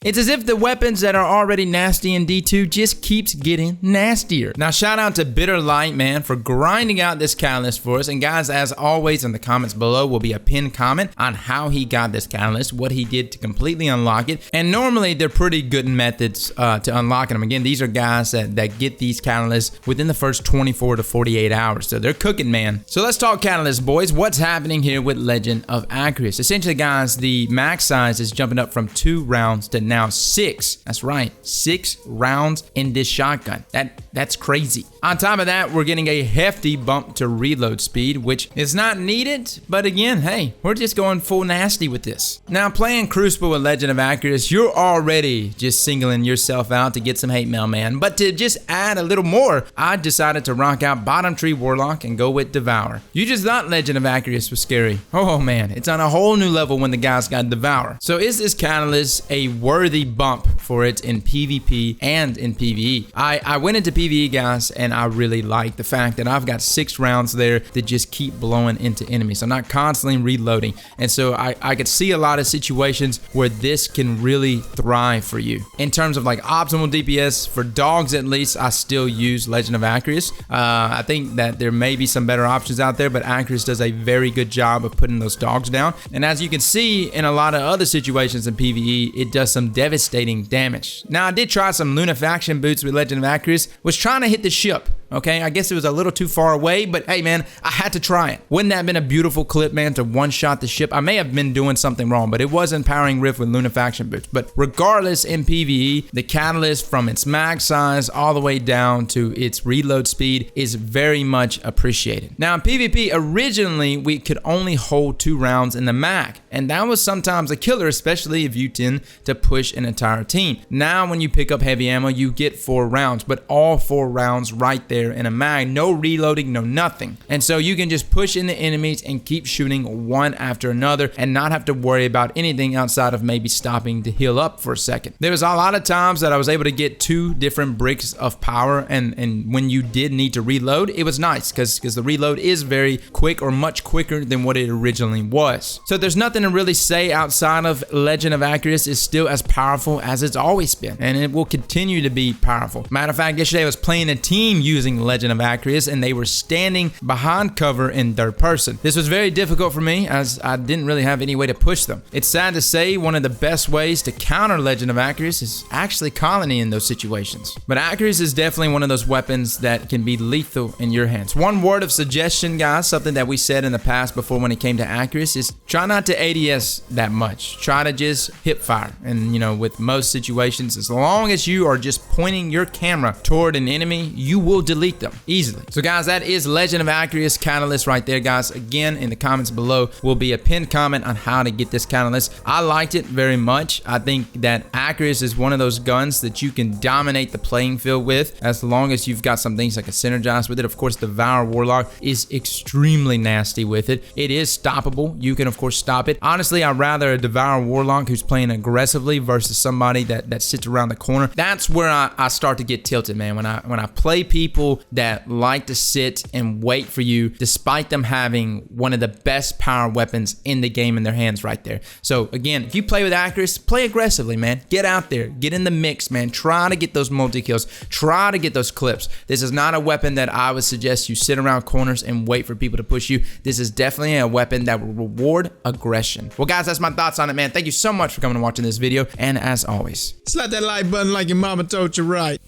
It's as if the weapons that are already nasty in D2 just keeps getting nastier. Now shout out to Bitter Light, man, for grinding out this catalyst for us. And guys, as always, in the comments below will be a pinned comment on how he got this catalyst, what he did to completely unlock it. And normally they're pretty good methods to unlocking them. Again, these are guys that get these catalysts within the first 24 to 48 hours. So they're cooking, man. So let's talk catalyst, boys. What's happening here with Legend of Acrius? Essentially, guys, the max size is jumping up from 2 rounds to now 6. That's right, 6 rounds in this shotgun. That's crazy. On top of that, we're getting a hefty bump to reload speed, which is not needed, but again, hey, we're just going full nasty with this. Now, playing Crucible with Legend of Acrius, you're already just singling yourself out to get some hate mail, man. But to just add a little more, I decided to rock out Bottom Tree Warlock and go with Devour. You just thought Legend of Acrius was scary. Oh man, it's on a whole new level when the guys got Devour. So is this catalyst a worthy bump for it in PvP and in PvE? I went into PvE, guys, and I really like the fact that I've got 6 rounds there that just keep blowing into enemies. I'm not constantly reloading, and so I could see a lot of situations where this can really thrive for you. In terms of like optimal DPS, for dogs at least, I still use Legend of Acrius. I think that there may be some better options out there, but Acrius does a very good job of putting those dogs down. And as you can see in a lot of other situations in PvE, it does some devastating damage. Now, I did try some Lunafaction boots with Legend of Acrius, was trying to hit the ship. Okay, I guess it was a little too far away, but hey man, I had to try it. Wouldn't that have been a beautiful clip, man, to one-shot the ship? I may have been doing something wrong, but it was empowering Rift with Lunafaction boots. But regardless, in PvE, the catalyst from its mag size all the way down to its reload speed is very much appreciated. Now in PvP, originally we could only hold 2 rounds in the mag, and that was sometimes a killer, especially if you tend to push an entire team. Now when you pick up heavy ammo, you get 4 rounds, but all 4 rounds right there in a mag, no reloading, no nothing. And so you can just push into enemies and keep shooting one after another and not have to worry about anything outside of maybe stopping to heal up for a second. There was a lot of times that I was able to get 2 different bricks of power, and when you did need to reload, it was nice because the reload is very quick, or much quicker than what it originally was. So there's nothing to really say outside of Legend of Acrius is still as powerful as it's always been, and it will continue to be powerful. Matter of fact, yesterday I was playing a team using Legend of Acrius, and they were standing behind cover in third person. This was very difficult for me as I didn't really have any way to push them. It's sad to say one of the best ways to counter Legend of Acrius is actually Colony in those situations. But Acrius is definitely one of those weapons that can be lethal in your hands. One word of suggestion, guys, something that we said in the past before when it came to Acrius, is try not to ADS that much. Try to just hip fire. And you know, with most situations, as long as you are just pointing your camera toward an enemy, you will delete them easily. So guys, that is Legend of Acrius Catalyst right there, guys. Again, in the comments below will be a pinned comment on how to get this catalyst. I liked it very much. I think that Acrius is one of those guns that you can dominate the playing field with, as long as you've got some things like a synergize with it. Of course, Devour Warlock is extremely nasty with it. It is stoppable. You can of course stop it. Honestly, I'd rather a Devour Warlock who's playing aggressively versus somebody that sits around the corner. That's where I start to get tilted, man. When I play people that like to sit and wait for you, despite them having one of the best power weapons in the game in their hands right there. So again, if you play with Acrius, play aggressively, man. Get out there, get in the mix, man. Try to get those multi-kills, try to get those clips. This is not a weapon that I would suggest you sit around corners and wait for people to push you. This is definitely a weapon that will reward aggression. Well guys, that's my thoughts on it, man. Thank you so much for coming and watching this video, and as always, slap that like button like your mama told you right.